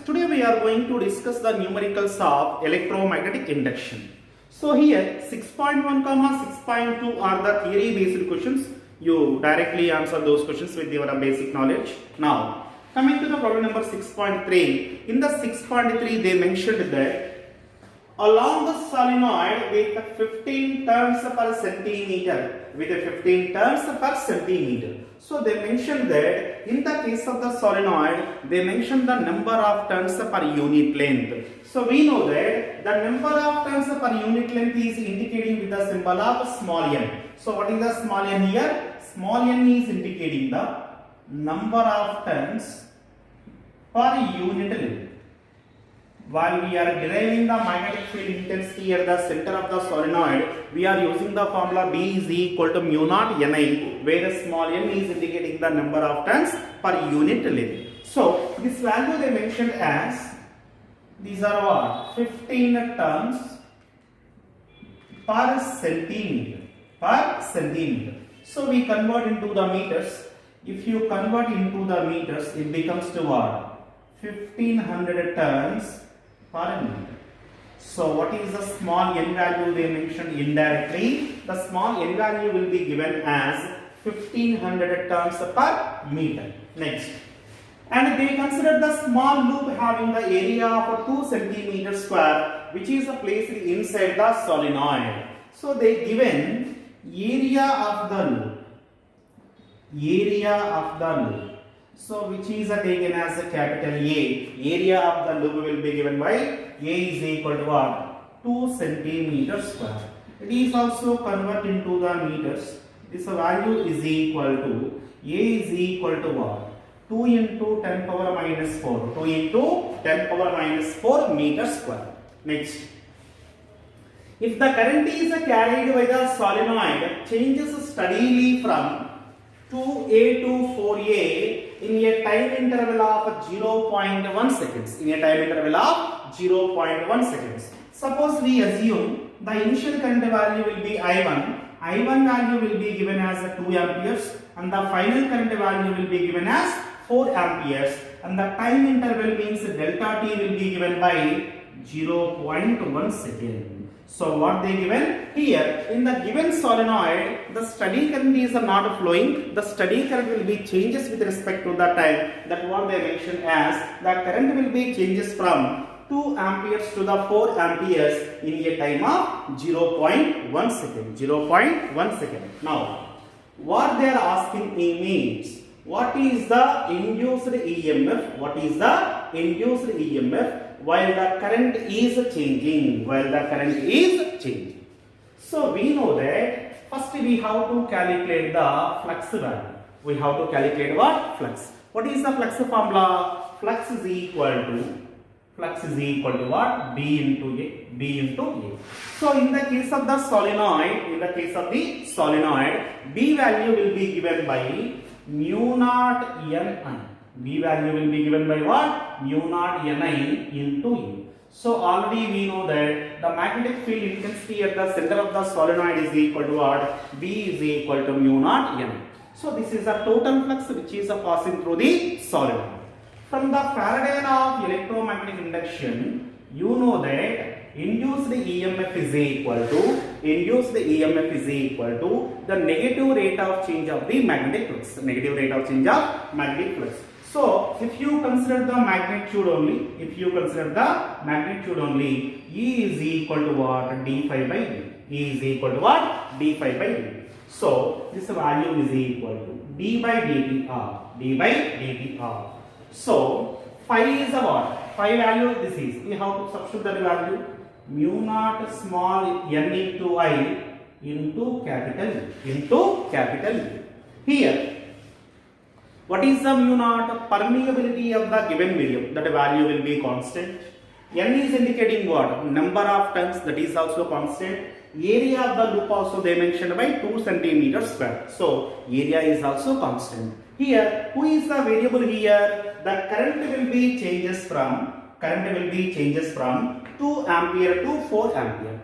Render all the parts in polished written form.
today we are going to discuss the numericals of electromagnetic induction. So here 6.1, 6.2 are the theory based questions. You directly answer those questions with your basic knowledge. Now coming to the problem number 6.3. In the 6.3 they mentioned that along the solenoid with 15 turns per centimeter, So they mentioned that in the case of the solenoid, they mentioned the number of turns per unit length. So we know that the number of turns per unit length is indicating with the symbol of small n. So what is the small n here? Small n is indicating the number of turns per unit length. While we are deriving the magnetic field intensity at the center of the solenoid, we are using the formula B is equal to mu naught Ni, where small n is indicating the number of turns per unit length. So this value they mentioned as, these are what? 15 turns per centimeter. So we convert into the meters. If you convert into the meters, it becomes to what? 1500 turns per meter. So what is the small n value they mentioned indirectly? The small n value will be given as 1500 turns per meter. Next. And they consider the small loop having the area of 2 centimeter square, which is placed inside the solenoid. So they given area of the loop. So which is taken as a capital A. Area of the loop will be given by A is equal to what? 2 centimeter square. It is also convert into the meters. This value is equal to A is equal to what? 2 into 10 power minus 4. 2 into 10 power minus 4 meter square. Next. If the current is carried by the solenoid changes steadily from 2A to 4A in a time interval of 0.1 seconds. Suppose we assume the initial current value will be I1. I1 value will be given as 2 amperes and the final current value will be given as 4 amperes and the time interval means delta T will be given by 0.1 second. So what they given here, in the given solenoid, the steady current is not flowing. The steady current will be changes with respect to the time. That what they mentioned as the current will be changes from 2 amperes to the 4 amperes in a time of 0.1 second. Now, what they are asking me means, what is the induced EMF? While the current is changing. So we know that first we have to calculate the flux value. We have to calculate what? Flux. What is the flux formula? Flux is equal to what? B into A. So in the case of the solenoid, B value will be given by mu naught Ni. B value will be given by what? Mu naught Ni into E. So already we know that the magnetic field intensity at the center of the solenoid is equal to what? B is equal to mu naught Ni. So this is the total flux which is passing through the solenoid. From the Faraday law of electromagnetic induction, you know that induced EMF is equal to the negative rate of change of the magnetic flux. So if you consider the magnitude only, E is equal to what? D phi by D. So this value is equal to d by dt r. So phi is what? Phi value this is. We have to substitute that value mu naught small n into I into capital E. Here, what is the mu naught? Permeability of the given medium. That value will be constant. N is indicating what? Number of turns, that is also constant. Area of the loop also they mentioned by 2 centimeter square. So area is also constant. Here, who is the variable here? The current will be changes from 2 ampere to 4 ampere.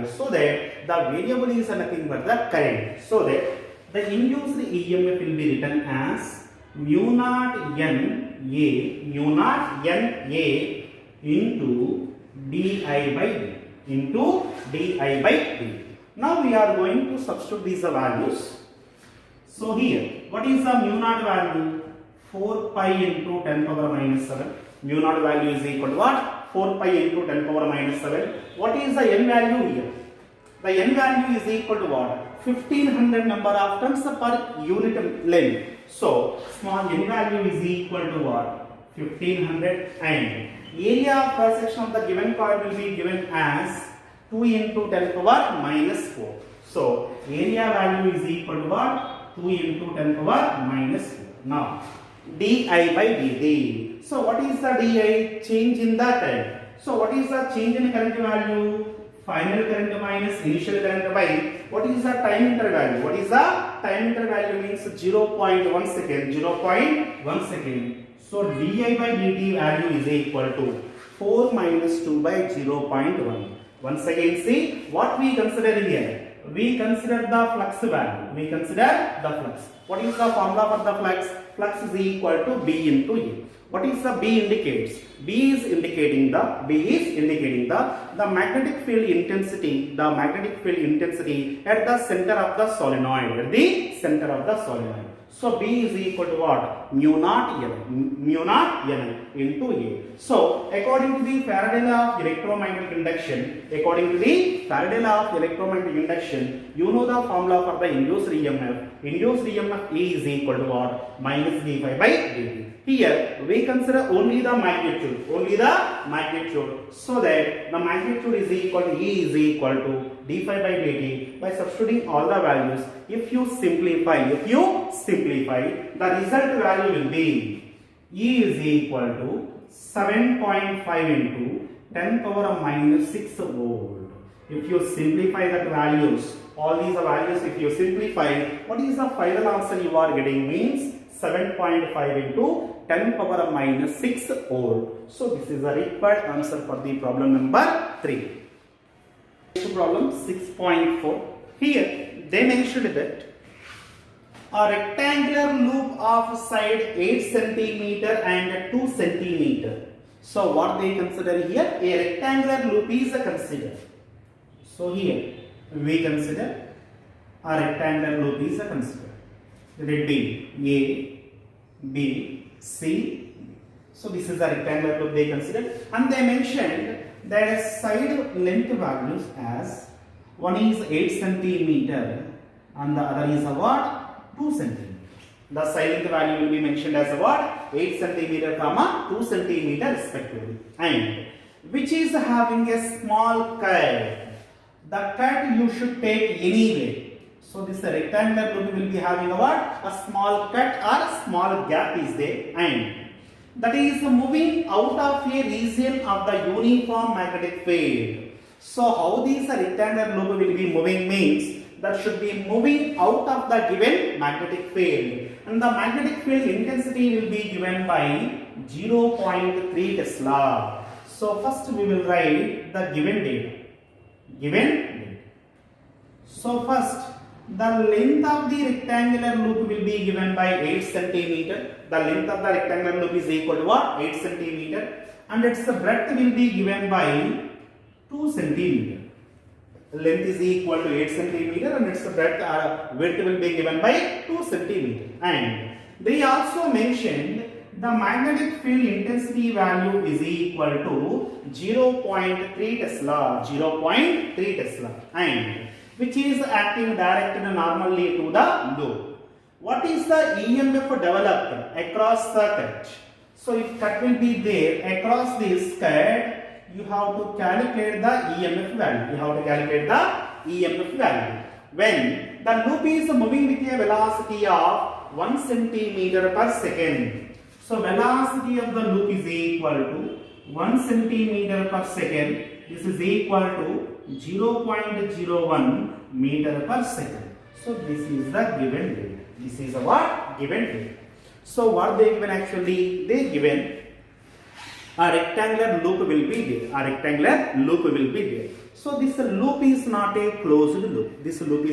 So that the variable is nothing but the current. So that the induced EMF will be written as mu naught n A mu naught n A into di by d into di by d. Now we are going to substitute these values. So here, what is the mu naught value? 4 pi into 10 power minus 7. Mu naught value is equal to what? 4 pi into 10 power minus 7. What is the n value here? The n value is equal to what? 1500 number of turns per unit length. So, small n value is equal to what? 1500, and area of cross section of the given coil will be given as 2 into 10 power minus 4. So, area value is equal to what? 2 into 10 power minus 4. Now, di by dt. So, what is the di? Change in the current. So, what is the change in current value? Final current minus initial current by what is the time interval value? What is the time interval value? Means 0.1 second. 0.1 second. So, di by dt value is equal to 4 minus 2 by 0.1. Once again, see what we consider here. We consider the flux value. We consider the flux. What is the formula for the flux? Flux is equal to B into A. What is the B indicates? B is indicating the magnetic field intensity. The magnetic field intensity at the center of the solenoid. At the center of the solenoid. So B is equal to what? Mu naught N. Mu naught N into A. So according to the Faraday law of electromagnetic induction, you know the formula for the induced EMF. Induced EMF E is equal to what? Minus d phi by dt. Here we consider only the magnitude. So that the magnitude is equal to E is equal to d phi by dt. By substituting all the values, if you simplify, the result value will be E is equal to 7.5 into 10 power minus 6 volt. If you simplify that values, all these values, if you simplify, what is the final answer you are getting? Means 7.5 into 10 power minus 6 volt. So this is the required answer for the problem number 3. Problem 6.4. Here they mentioned that a rectangular loop of side 8 cm and 2 cm. So what they consider here? A rectangular loop is considered. So here we consider a rectangular loop is considered. Let it be A, B, C. So this is the rectangular loop they considered, and they mentioned that side length values as one is 8 cm and the other is a what? 2 cm. The side length value will be mentioned as a what? 8 cm comma 2 cm respectively, and which is having a small cut. The cut you should take anyway. So this rectangular loop will be having a what? A small cut or a small gap is there, and that is moving out of a region of the uniform magnetic field. So how this rectangular loop will be moving means that should be moving out of the given magnetic field, and the magnetic field intensity will be given by 0.3 Tesla. So first we will write the given data. So first, the length of the rectangular loop will be given by 8 cm. The length of the rectangular loop is equal to what? 8 cm, and its breadth will be given by 2 cm. Length is equal to 8 cm and its width will be given by 2 cm. And they also mentioned the magnetic field intensity value is equal to 0.3 Tesla. 0.3 Tesla, and which is acting directed normally to the loop. What is the EMF developed across the cut? So if cut will be there across this cut, you have to calculate the EMF value. When the loop is moving with a velocity of 1 centimeter per second. So velocity of the loop is equal to 1 centimeter per second. This is equal to 0.01 meter per second. So this is the given rate. This is a what? Given rate. So what they given actually? They given a rectangular loop will be there. So this loop is not a closed loop. This loop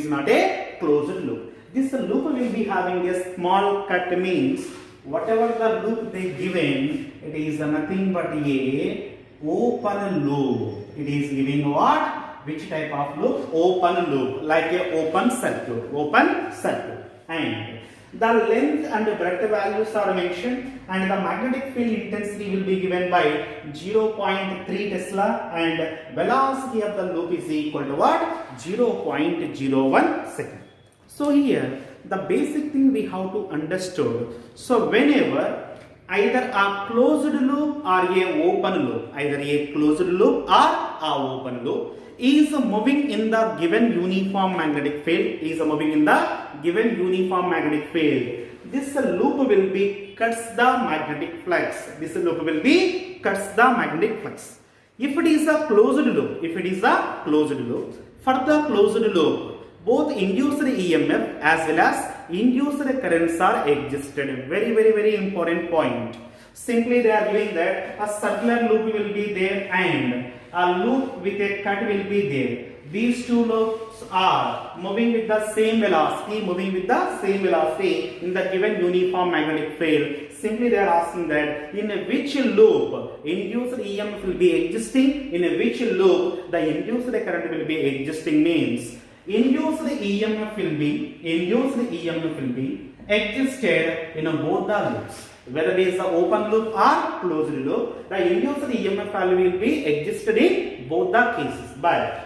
will be having a small cut, means whatever the loop they given, it is nothing but a open loop. It is giving what? Which type of loop? Open loop, like a open circuit. Open circuit. And the length and the breadth values are mentioned, and the magnetic field intensity will be given by 0.3 Tesla, and velocity of the loop is equal to what? 0.01 second. So here the basic thing we have to understood. So whenever either a closed loop or a open loop, either a closed loop or a open loop is moving in the given uniform magnetic field, this loop will be cuts the magnetic flux. This loop will be cuts the magnetic flux. If it is a closed loop, for the closed loop, both induced EMF as well as induced currents are existed. Very important point. Simply they are giving that a circular loop will be there and a loop with a cut will be there. These two loops are moving with the same velocity, in the given uniform magnetic field. Simply they are asking that in which loop induced EMF will be existing, in which loop the induced current will be existing, means induced EMF will be existed in both the loops. Whether it is the open loop or closed loop, the induced EMF value will be existed in both the cases. But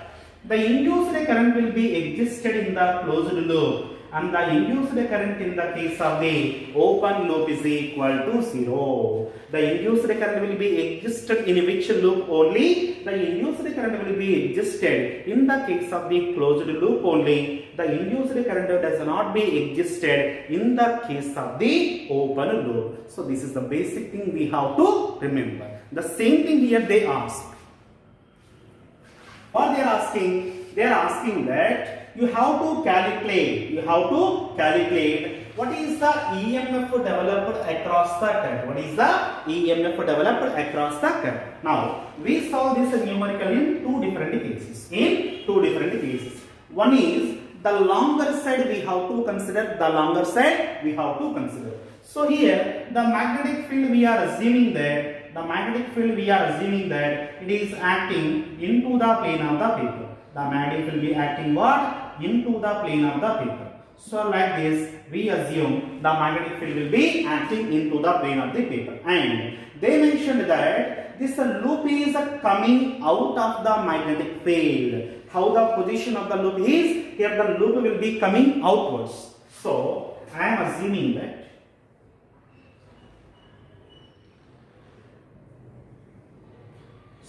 the induced current will be existed in the closed loop, and the induced current in the case of the open loop is equal to 0. The induced current will be existed in which loop only? The induced current will be existed in the case of the closed loop only. The induced current does not be existed in the case of the open loop. So this is the basic thing we have to remember. The same thing here they ask. What they are asking? They are asking that you have to calculate what is the EMF developed across the current. Now we saw this numerical in two different cases. One is the longer side we have to consider. So here the magnetic field we are assuming that it is acting into the plane of the paper. The magnetic field will be acting what? Into the plane of the paper. So like this we assume the magnetic field will be acting into the plane of the paper, and they mentioned that this loop is coming out of the magnetic field. How the position of the loop is? Here the loop will be coming outwards. So I am assuming that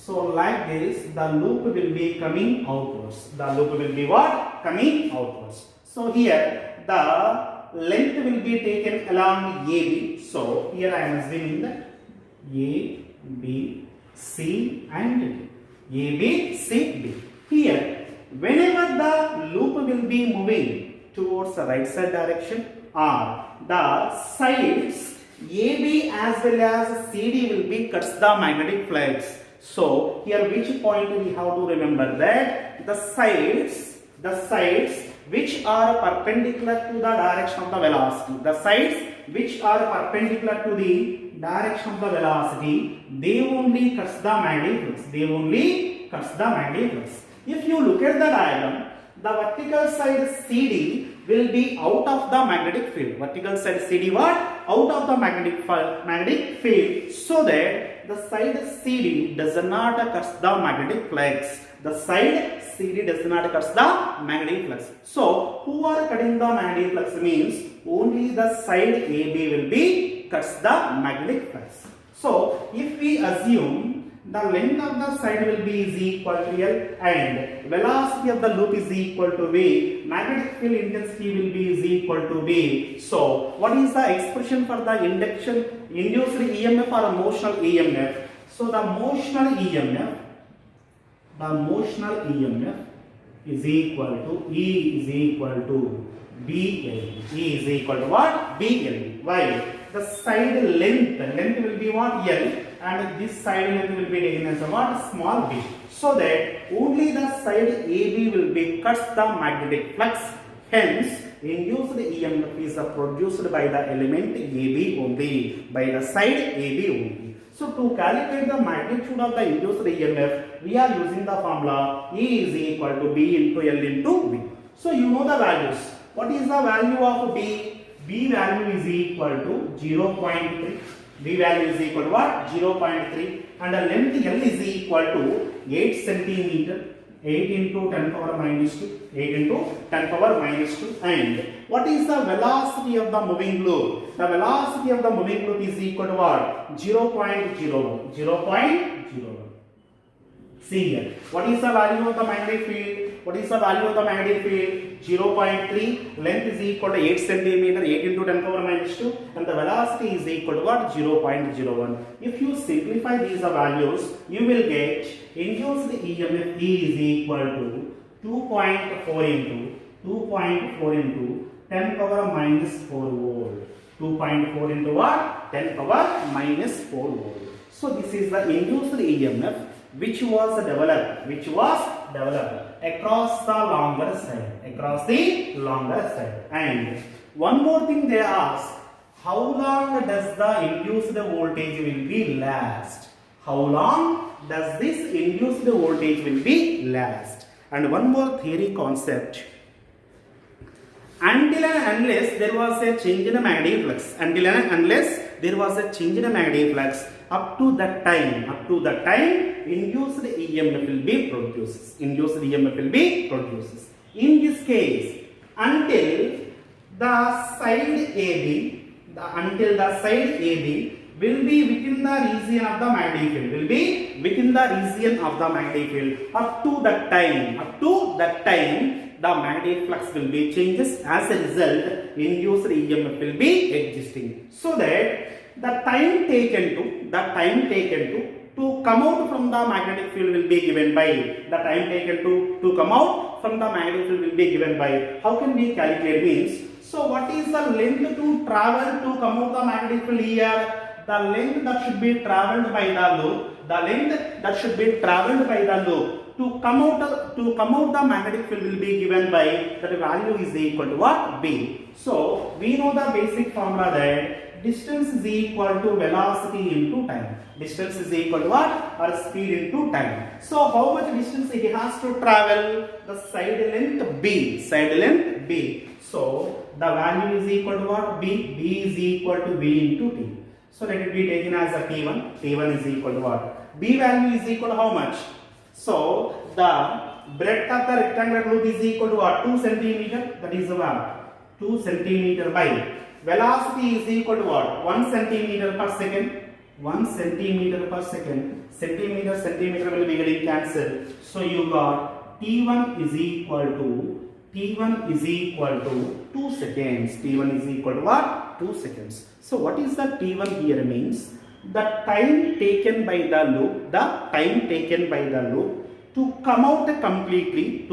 like this, the loop will be coming outwards. The loop will be what? Coming outwards. So here the length will be taken along AB. So here I am assuming that A, B, C and D. A, B, C, D. Here, whenever the loop will be moving towards the right side direction, or the sides AB as well as CD will be cuts the magnetic flux. So here which point we have to remember that the sides which are perpendicular to the direction of the velocity, they only cuts the magnetic flux. If you look at the diagram, the vertical side CD will be out of the magnetic field. Vertical side CD what? Out of the magnetic field, so that the side CD does not cut the magnetic flux. So who are cutting the magnetic flux means only the side AB will be cuts the magnetic flux. So if we assume the length of the side will be is equal to L and velocity of the loop is equal to V, magnetic field intensity will be is equal to V. So what is the expression for the induced EMF or motional EMF? So the motional EMF is equal to E is equal to BL. E is equal to what? BL. Why? The side length will be what? L, and this side length will be taken as a what? Small b. So that only the side AB will be cuts the magnetic flux. Hence induced EMF is produced by the element AB only, by the side AB only. So to calculate the magnitude of the induced EMF, we are using the formula E is equal to B into L into V. So you know the values. What is the value of B? B value is equal to 0.3. B value is equal to what? 0.3. And the length L is equal to 8 centimeter. 8 into 10 power minus 2. 8 into 10 power minus 2. And what is the velocity of the moving loop? The velocity of the moving loop is equal to what? 0.01. 0.01. See here. What is the value of the magnetic field? What is the value of the magnetic field? 0.3. Length is equal to 8 centimeter. 8 into 10 power minus 2. And the velocity is equal to what? 0.01. If you simplify these values, you will get induced EMF E is equal to 2.4 into 10 power minus 4 volt. 2.4 into what? 10 power minus 4 volt. So this is the induced EMF which was developed across the longer side. And one more thing they ask, how long does the induced voltage will be last? How long does this induced voltage will be last? And one more theory concept. Until and unless there was a change in the magnetic flux, up to that time, induced EMF will be produced. In this case, until the side AB will be within the region of the magnetic field, up to that time, the magnetic flux will be changes. As a result, induced EMF will be existing. So that the time taken to come out from the magnetic field will be given by how can we calculate means. So what is the length to travel to come out the magnetic field here? The length that should be traveled by the loop, to come out the magnetic field will be given by that value is equal to what? B. So we know the basic formula that distance is equal to velocity into time. Distance is equal to what? Or speed into time. So how much distance it has to travel? The side length B. So the value is equal to what? B. B is equal to V into T. So let it be taken as a T1. T1 is equal to what? B value is equal to how much? So the breadth of the rectangular loop is equal to what? 2 centimeter. That is what? 2 centimeter by velocity is equal to what? 1 centimeter per second. 1 centimeter per second. Centimeter will be getting cancelled. So you got T1 is equal to 2 seconds. T1 is equal to what? 2 seconds. So what is the T1 here means? The time taken by the loop, to come out completely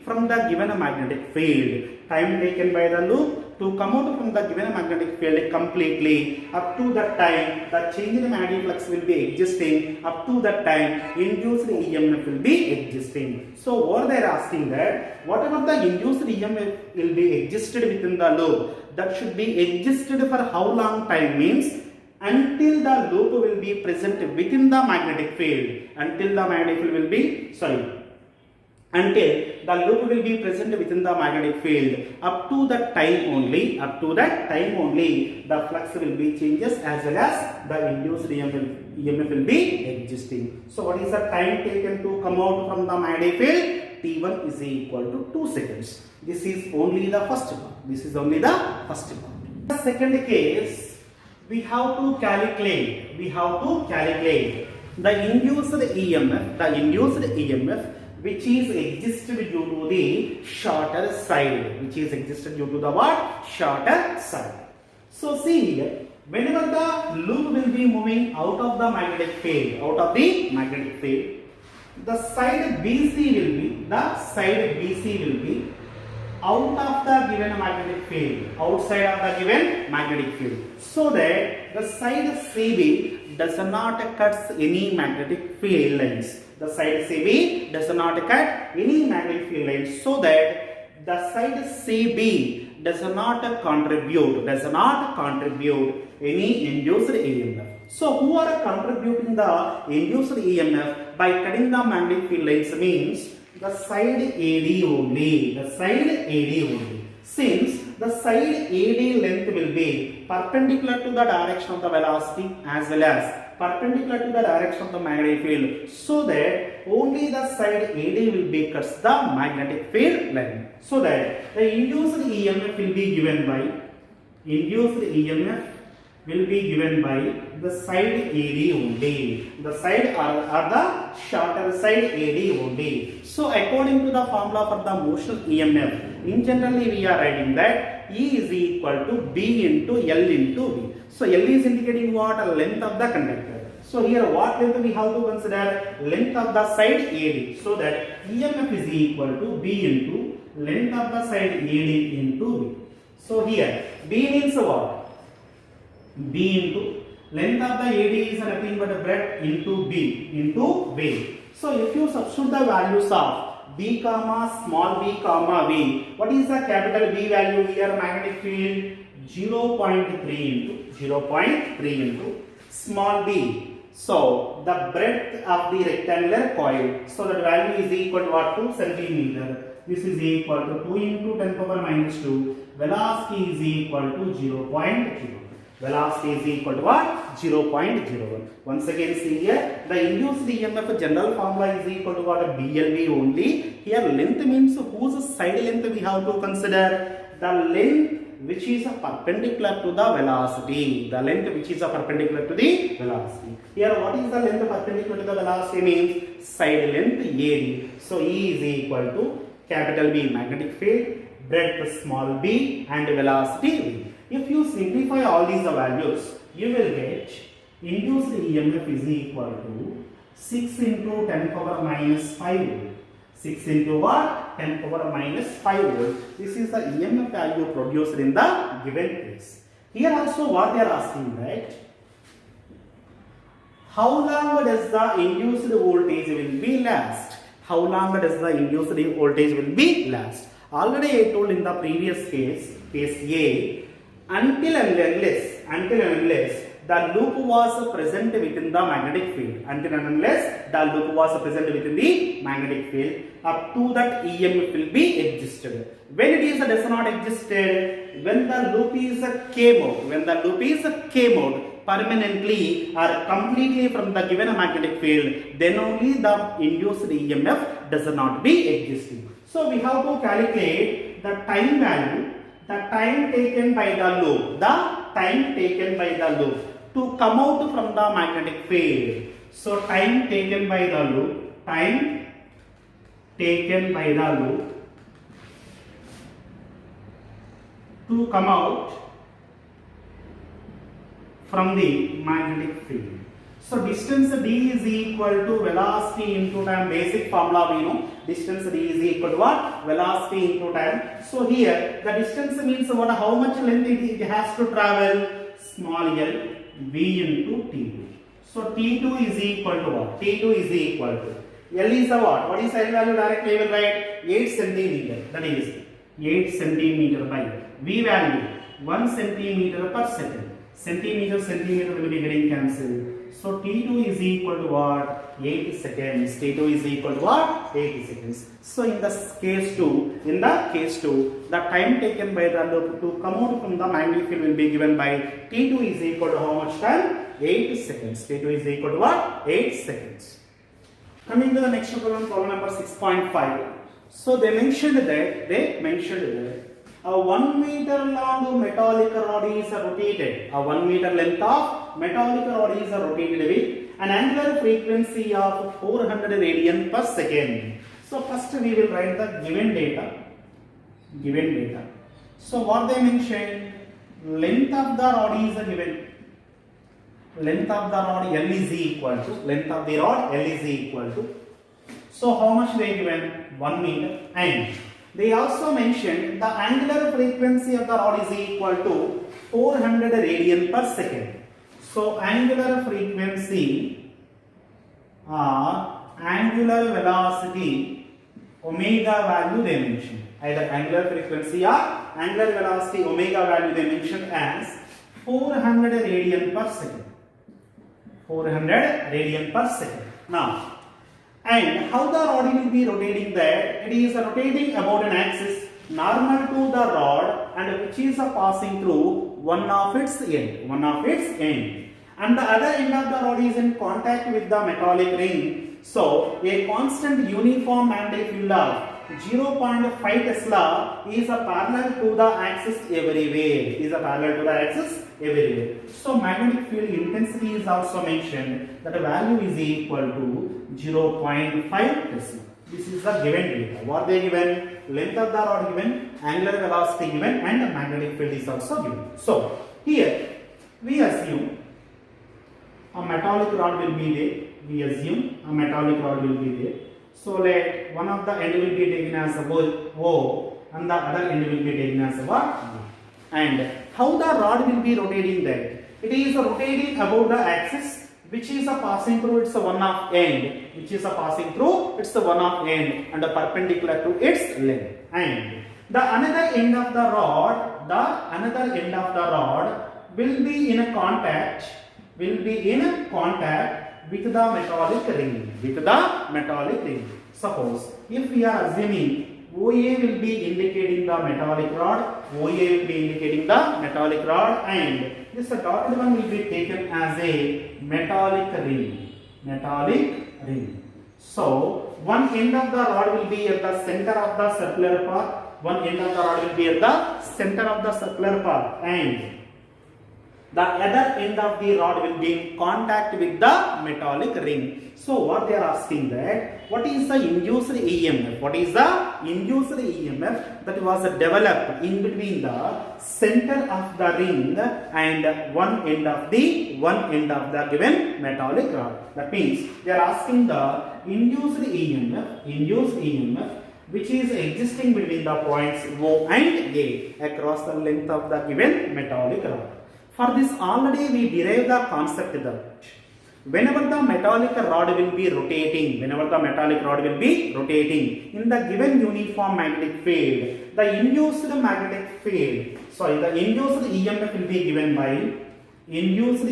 from the given magnetic field. Time taken by the loop to come out from the given magnetic field completely. Up to that time, the change in magnetic flux will be existing. Up to that time, induced EMF will be existing. So what they are asking that whatever the induced EMF will be existed within the loop, that should be existed for how long time means until the loop will be present within the magnetic field. Until the loop will be present within the magnetic field. Up to that time only, the flux will be changes as well as the induced EMF will be existing. So what is the time taken to come out from the magnetic field? T1 is equal to 2 seconds. This is only the first part. The second case, we have to calculate the induced EMF which is existed due to the shorter side. So see here, whenever the loop will be moving out of the magnetic field, the side BC will be out of the given magnetic field, outside of the given magnetic field, so that the side CB does not cut any magnetic field lines. So that the side CB does not contribute any induced EMF. So who are contributing the induced EMF by cutting the magnetic field lines means the side AD only. Since the side AD length will be perpendicular to the direction of the velocity as well as perpendicular to the direction of the magnetic field, so that only the side AD will be cuts the magnetic field line, so that the induced EMF will be given by the side AD only. The side are the shorter side AD only. So according to the formula for the motion EMF, in generally we are writing that E is equal to B into L into V. So L is indicating what? Length of the conductor. So here what length we have to consider? Length of the side AD. So that EMF is equal to B into length of the side AD into V. So here B means what? B into length of the AD is nothing but breadth into B into width. So if you substitute the values of B comma small b comma V, what is the capital B value here? Magnetic field 0.3 into small b. So the breadth of the rectangular coil, so the value is equal to what? 2 centimeter. This is equal to 2 into 10 power minus 2. Velocity is equal to 0.0. Velocity is equal to what? 0.01. Once again see here, the induced EMF general formula is equal to what? BLV only. Here length means whose side length we have to consider? The length which is perpendicular to the velocity. The length which is perpendicular to the velocity. Here what is the length perpendicular to the velocity means side length AD. So E is equal to capital B magnetic field, breadth small b and velocity V. If you simplify all these values, you will get induced EMF is equal to 6 into 10 power minus 5 volt. 6 into what? 10 power minus 5 volt. This is the EMF value produced in the given case. Here also what they are asking, right? How long does the induced voltage will be last? How long does the induced voltage will be last? Already I told in the previous case A, until and unless the loop was present within the magnetic field, until and unless the loop was present within the magnetic field, up to that EMF will be existed. When it is does not existed, when the loop is came out permanently or completely from the given magnetic field, then only the induced EMF does not be existing. So we have to calculate the time value, the time taken by the loop, to come out from the magnetic field. So time taken by the loop to come out from the magnetic field. So distance d is equal to velocity into time. Basic formula we know. Distance d is equal to what? Velocity into time. So here the distance means what? How much length it has to travel? Small l v into t2. So t2 is equal to what? T2 is equal to l is the what? What is L value? Directly we will write 8 centimeter. That is 8 centimeter by v value 1 centimeter per second. Centimeter will be getting cancelled. So T2 is equal to what? 80 seconds. T2 is equal to what? 80 seconds. So in the case 2, the time taken by the loop to come out from the magnetic field will be given by T2 is equal to how much time? 8 seconds. T2 is equal to what? 8 seconds. Coming to the next problem number 6.5. So they mentioned that a 1 meter long metallic rod is rotated. A 1 meter length of metallic rod is rotated with an angular frequency of 400 radian per second. So first we will write the given data. So what they mentioned, length of the rod is given. Length of the rod L is equal to. So how much they given? 1 meter. And they also mentioned the angular frequency of the rod is equal to 400 radian per second. So angular frequency or angular velocity omega value they mentioned. either angular frequency or angular velocity omega value they mentioned as 400 radian per second. 400 radian per second. Now, and how the rod will be rotating there? It is rotating about an axis normal to the rod and which is passing through one of its end. And the other end of the rod is in contact with the metallic ring. So, a constant uniform magnetic field of 0.5 Tesla is parallel to the axis everywhere. So, magnetic field intensity is also mentioned, that the value is equal to 0.5 Tesla. This is the given data. What they given? Length of the rod given, angular velocity given, and the magnetic field is also given. So, here we assume a metallic rod will be there. So, let one of the end will be taken as a O and the other end will be taken as a what? And how the rod will be rotating there? It is rotating about the axis which is passing through its one of end, and perpendicular to its length. And the another end of the rod will be in contact with the metallic ring. Suppose if we are assuming OA will be indicating the metallic rod, and this dotted one will be taken as a metallic ring. So, one end of the rod will be at the center of the circular path, and the other end of the rod will be in contact with the metallic ring. So, what they are asking that, what is the induced EMF? That was developed in between the center of the ring and one end of the given metallic rod. That means they are asking the induced EMF which is existing between the points O and A across the length of the given metallic rod. For this already we derived the concept that whenever the metallic rod will be rotating in the given uniform magnetic field, the induced EMF will be given by induced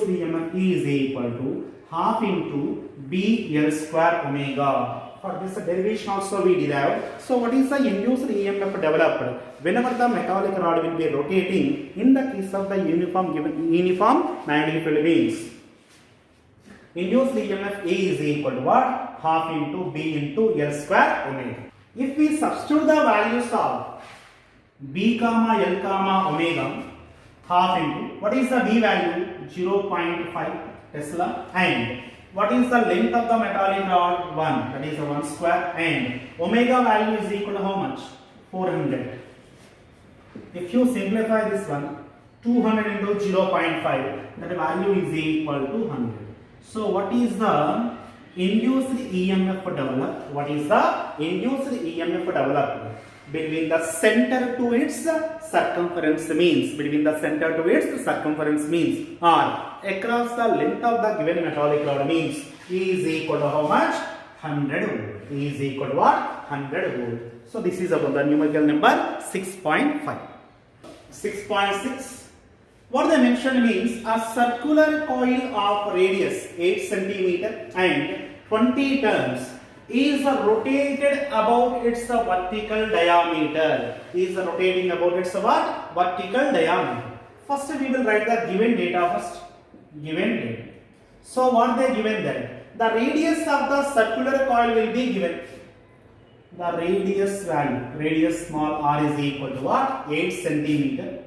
EMF is equal to half into BL square omega. For this derivation also we derived. So, what is the induced EMF developed whenever the metallic rod will be rotating in the case of the uniform magnetic field means induced EMF is equal to what? Half into B into L square omega. If we substitute the values of B comma L comma omega, half into, what is the B value? 0.5 Tesla, and what is the length of the metallic rod? 1, that is 1 square, and omega value is equal to how much? 400. If you simplify this one, 200 into 0.5, that value is equal to 100. So, what is the induced EMF developed? Between the center to its circumference means, or across the length of the given metallic rod means is equal to how much? 100 volt. So, this is about the numerical number 6.5. 6.6. What they mentioned means a circular coil of radius 8 cm and 20 turns is rotated about its vertical diameter. Vertical diameter. First we will write the given data first. So what they given there? The radius of the circular coil will be given. The radius small r is equal to what? 8 cm.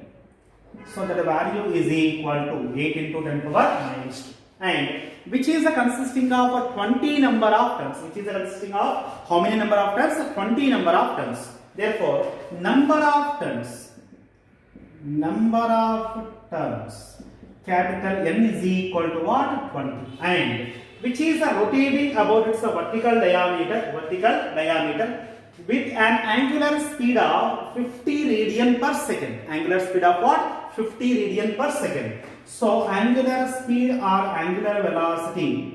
So that the value is equal to 8 into 10 to the minus 2. And which is consisting of 20 number of turns. How many number of turns? 20 number of turns. Therefore, number of turns, capital N is equal to what? 20. And which is rotating about its vertical diameter with an angular speed of 50 radian per second. Angular speed of what? 50 radian per second. So, angular speed or angular velocity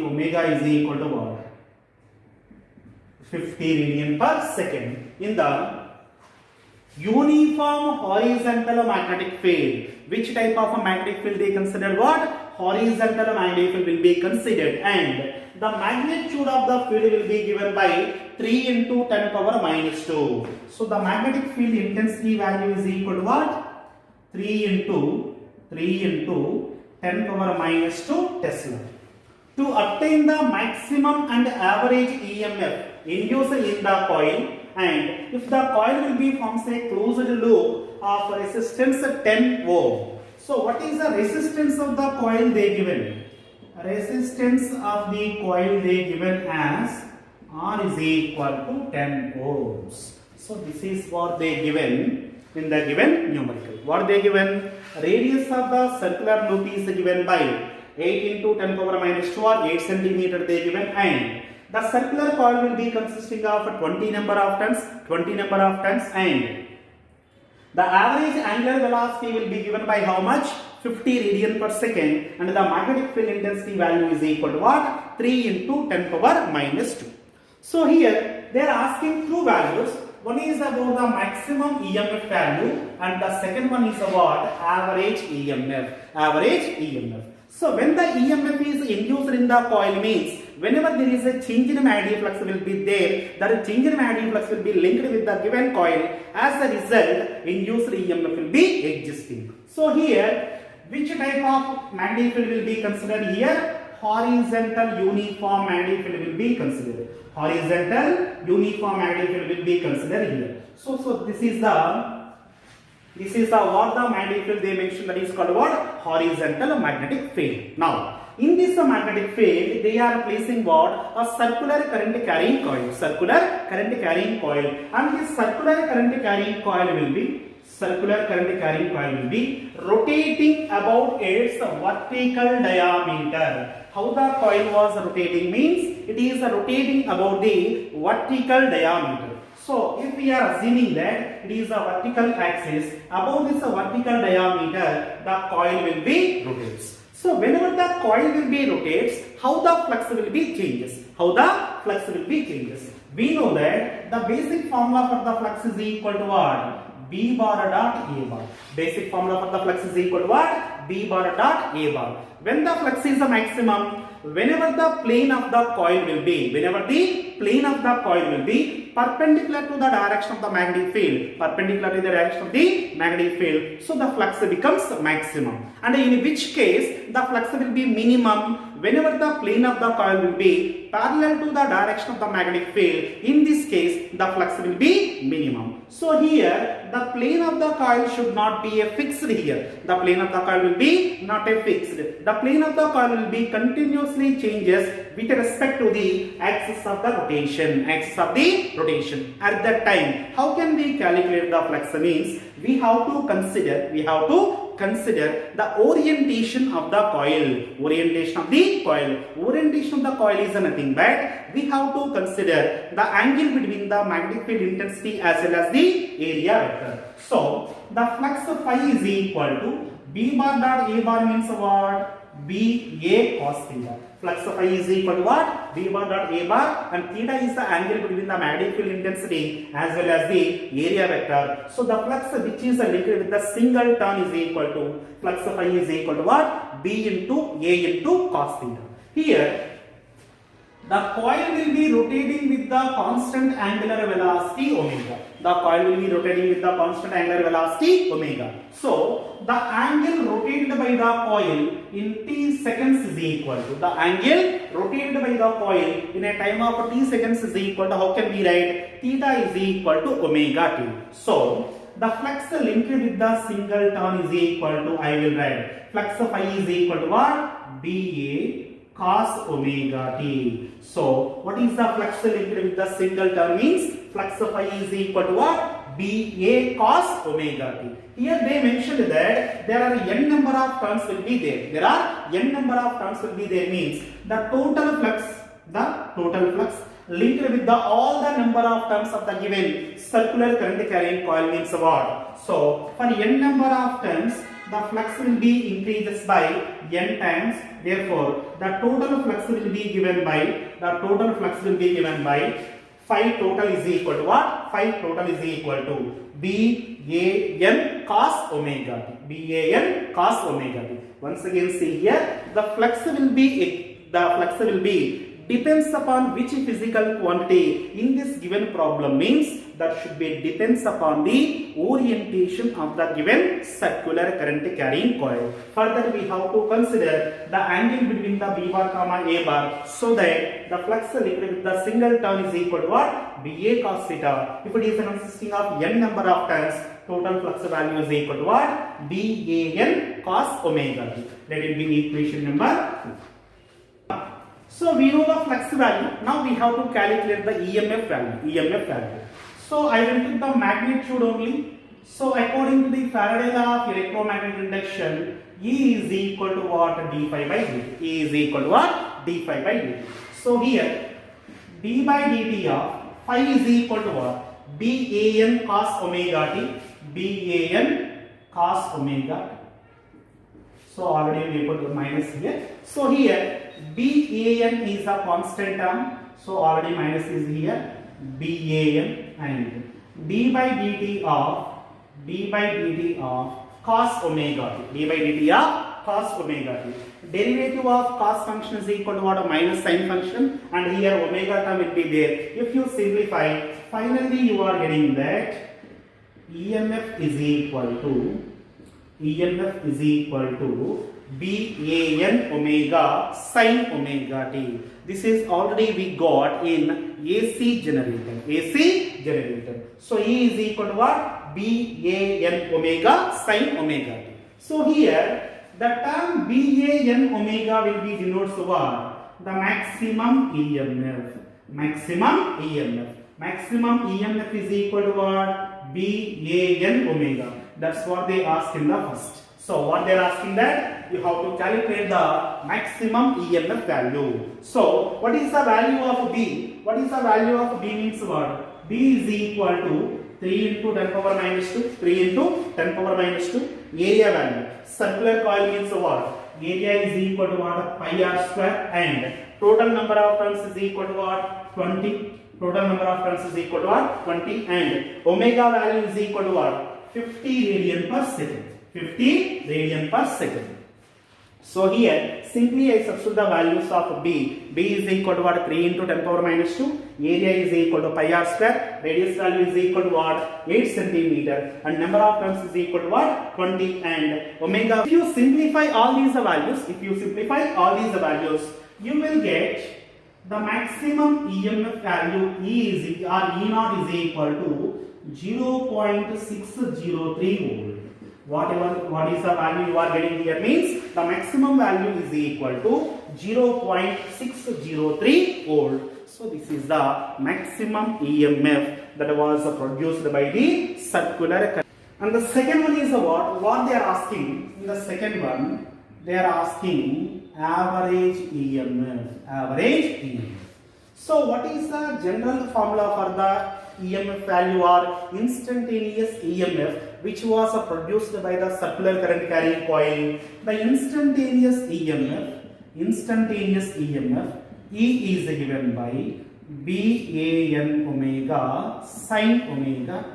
omega is equal to what? 50 radian per second. In the uniform horizontal magnetic field, which type of a magnetic field they considered? What? Horizontal magnetic field will be considered, and the magnitude of the field will be given by 3 into 10 power minus 2. So the magnetic field intensity value is equal to what? 3 into 10 power minus 2 Tesla. To obtain the maximum and average EMF induced in the coil, and if the coil will be forms a closed loop of resistance 10 ohm. So what is the resistance of the coil they given? Resistance of the coil they given as R is equal to 10 ohms. So this is what they given in the given numerical. What they given? Radius of the circular loop is given by 8 into 10 power minus 2 or 8 centimeter they given, and the circular coil will be consisting of 20 number of turns, and the average angular velocity will be given by how much? 50 radian per second, and the magnetic field intensity value is equal to what? 3 into 10 power minus 2. So here they are asking two values. One is about the maximum EMF value, and the second one is about average EMF. So when the EMF is induced in the coil means whenever there is a change in magnetic flux will be there, that change in magnetic flux will be linked with the given coil. As a result, induced EMF will be existing. So here, which type of magnetic field will be considered here? Horizontal uniform magnetic field will be considered. Horizontal uniform magnetic field will be considered here. So this is the what the magnetic field they mentioned, that is called what? Horizontal magnetic field. Now, in this magnetic field, they are placing what? A circular current carrying coil. And this circular current carrying coil will be rotating about its vertical diameter. How the coil was rotating means it is rotating about the vertical diameter. So if we are assuming that it is a vertical axis, above this vertical diameter, the coil will be rotates. So whenever the coil will be rotates, how the flux will be changes? We know that the basic formula for the flux is equal to what? B bar dot A bar. Basic formula for the flux is equal to what? B bar dot A bar. When the flux is the maximum, whenever the plane of the coil will be, perpendicular to the direction of the magnetic field, so the flux becomes maximum. And in which case the flux will be minimum whenever the plane of the coil will be parallel to the direction of the magnetic field. In this case, the flux will be minimum. So here the plane of the coil should not be a fixed here. The plane of the coil will be not a fixed. The plane of the coil will be continuously changes with respect to the axis of the rotation. At that time, how can we calculate the flux? Means we have to consider the orientation of the coil. Orientation of the coil is nothing but we have to consider the angle between the magnetic field intensity as well as the area vector. So the flux phi is equal to B bar dot A bar means what? B A cos theta. Flux phi is equal to what? B bar dot A bar, and theta is the angle between the magnetic field intensity as well as the area vector. So the flux which is linked with the single turn is equal to flux phi is equal to what? B into A into cos theta. Here the coil will be rotating with the constant angular velocity omega. So the angle rotated by the coil in t seconds is equal to the angle rotated by the coil in a time of t seconds is equal to, how can we write? Theta is equal to omega t. So the flux linked with the single turn is equal to, I will write flux phi is equal to what? Ba cos omega t. So what is the flux linked with the single term means flux phi is equal to what? Ba cos omega t. Here they mentioned that there are n number of turns will be there. Means the total flux linked with all the number of turns of the given circular current carrying coil means what? So for n number of turns, the flux will be increases by n times. Therefore, the total flux will be given by Phi total is equal to what? Phi total is equal to BAN cos omega t. BAN cos omega t. Once again see here, the flux will be depends upon which physical quantity in this given problem, means that should be depends upon the orientation of the given circular current carrying coil. Further we have to consider the angle between the B bar comma A bar, so that the flux linked with the single turn is equal to what? BA cos theta. If it is consisting of n number of turns, total flux value is equal to what? BAN cos omega t. Let it be equation number 2. So we know the flux value. Now we have to calculate the EMF value. So I will take the magnitude only. So according to the Faraday law of electromagnetic induction, E is equal to what? D phi by dt. E is equal to what? D phi by dt. So here d by dt of phi is equal to what? BAN cos omega t. BAN cos omega t. So already we put minus here. So here BAN is a constant term. So already minus is here. BAN and d by dt of cos omega t. D by dt of cos omega t. Derivative of cos function is equal to what? A minus sin function, and here omega term will be there. If you simplify, finally you are getting that EMF is equal to BAN omega sin omega t. This is already we got in AC generator. So E is equal to what? BAN omega sin omega t. So here the term BAN omega will be denotes what? The maximum EMF. Maximum EMF is equal to what? BAN omega. That's what they asked in the first. So what they are asking that you have to calculate the maximum EMF value. So what is the value of B? What is the value of B means what? B is equal to 3 into 10 power minus 2. 3 into 10 power minus 2. Area value. Circular coil means what? Area is equal to what? Pi r square, and total number of turns is equal to what? 20. Total number of turns is equal to what? 20, and omega value is equal to what? 50 radian per second. 50 radian per second. So here simply I substitute the values of B. B is equal to what? 3 into 10 power minus 2. Area is equal to pi r square. Radius value is equal to what? 8 centimeter. And number of turns is equal to what? 20, and omega. If you simplify all these values, you will get the maximum EMF value E naught is equal to 0.603 volt. What is the value you are getting here means the maximum value is equal to 0.603 volt. So this is the maximum EMF that was produced by the circular current. And the second one is what they are asking. In the second one they are asking average EMF. So what is the general formula for the EMF value or instantaneous EMF which was produced by the circular current carrying coil? The instantaneous EMF E is given by BAN omega sin omega.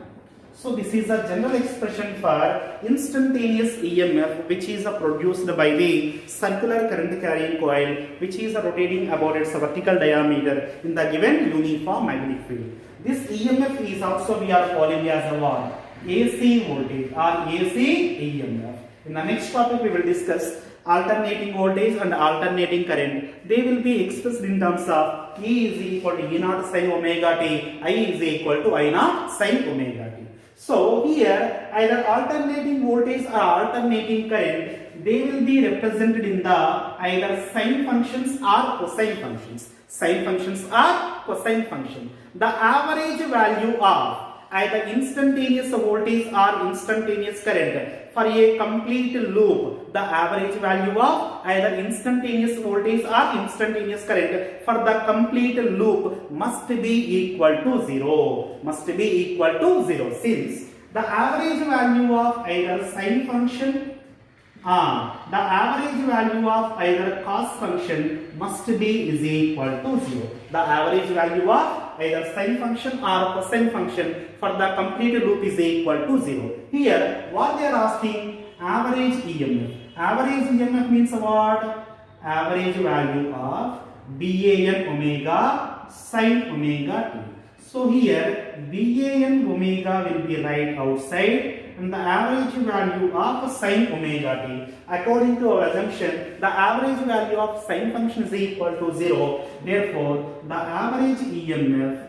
So this is a general expression for instantaneous EMF which is produced by the circular current carrying coil which is rotating about its vertical diameter in the given uniform magnetic field. This EMF is also we are calling as a what? AC voltage or AC EMF. In the next topic we will discuss alternating voltage and alternating current. They will be expressed in terms of E is equal to E naught sin omega t, I is equal to I naught sin omega t. So here either alternating voltage or alternating current, they will be represented in the either sine functions or cosine functions. Sine functions or cosine function. The average value of either instantaneous voltage or instantaneous current for a complete loop, the average value of either instantaneous voltage or instantaneous current for the complete loop must be equal to 0. Since the average value of either sine function or the average value of either cos function must be is equal to 0. The average value of either sine function or cosine function for the complete loop is equal to 0. Here what they are asking, average EMF. Average EMF means what? Average value of BAN omega sine omega t. So here BAN omega will be right outside and the average value of sine omega t. According to our assumption, the average value of sine function is equal to 0. Therefore, the average EMF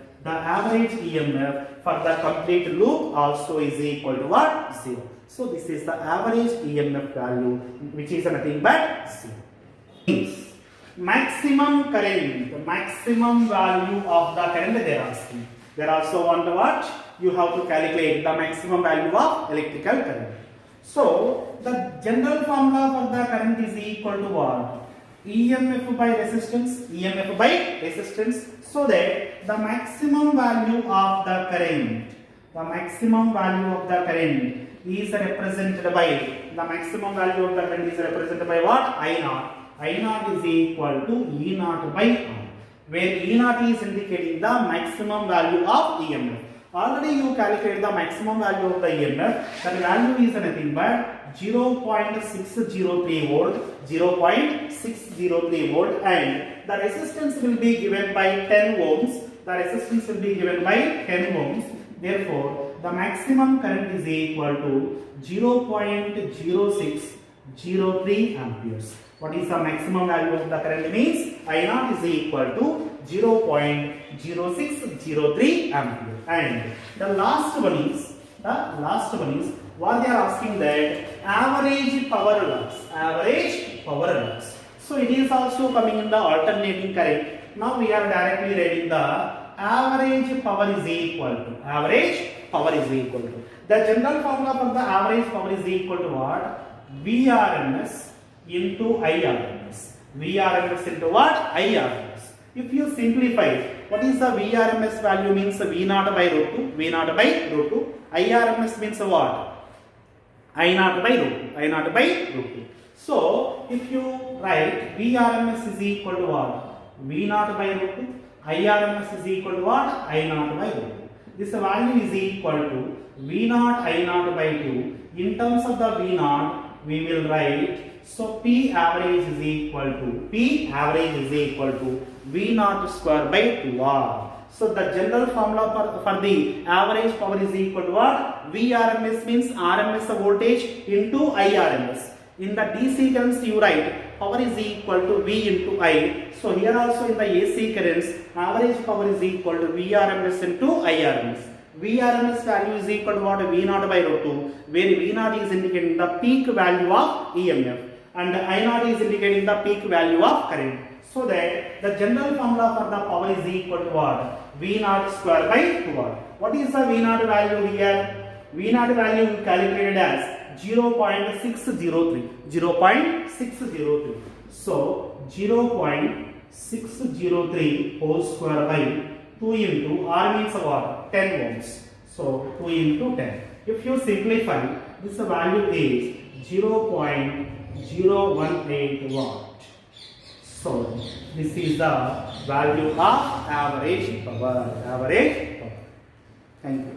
for the complete loop also is equal to what? 0. So this is the average EMF value, which is nothing but 0. Maximum current, the maximum value of the current they are asking. They also want what? You have to calculate the maximum value of electrical current. So the general formula for the current is equal to what? EMF by resistance, so that the maximum value of the current is represented by what? I0 is equal to E0 by R, where E0 is indicating the maximum value of EMF. Already you calculate the maximum value of the EMF. That value is nothing but 0.603 volt, and the resistance will be given by 10 ohms. Therefore, the maximum current is equal to 0.0603 amperes. What is the maximum value of the current means? I0 is equal to 0.0603 ampere. And the last one is what they are asking, that average power loss. So it is also coming in the alternating current. Now we are directly writing the average power is equal to. The general formula for the average power is equal to what? VRMS into IRMS. VRMS into what? IRMS. If you simplify, what is the VRMS value? Means V0 by root 2. IRMS means what? I0 by root 2. So if you write VRMS is equal to what? V0 by root 2. IRMS is equal to what? I0 by root 2. This value is equal to V0 I0 by 2. In terms of the V0, we will write, so P average is equal to V0 square by 2R. So the general formula for the average power is equal to what? VRMS means RMS voltage into IRMS. In the DC currents you write power is equal to V into I. So here also in the AC currents, average power is equal to VRMS into IRMS. VRMS value is equal to what? V0 by root 2, where V0 is indicating the peak value of EMF and I0 is indicating the peak value of current. So that the general formula for the power is equal to what? V0 square by 2R. What is the V0 value here? V0 value we calculated as 0.603. So 0.603 whole square by 2 into R means what? 10 ohms. So 2 into 10. If you simplify, this value is 0.018 watt. So this is the value of average power. Thank you.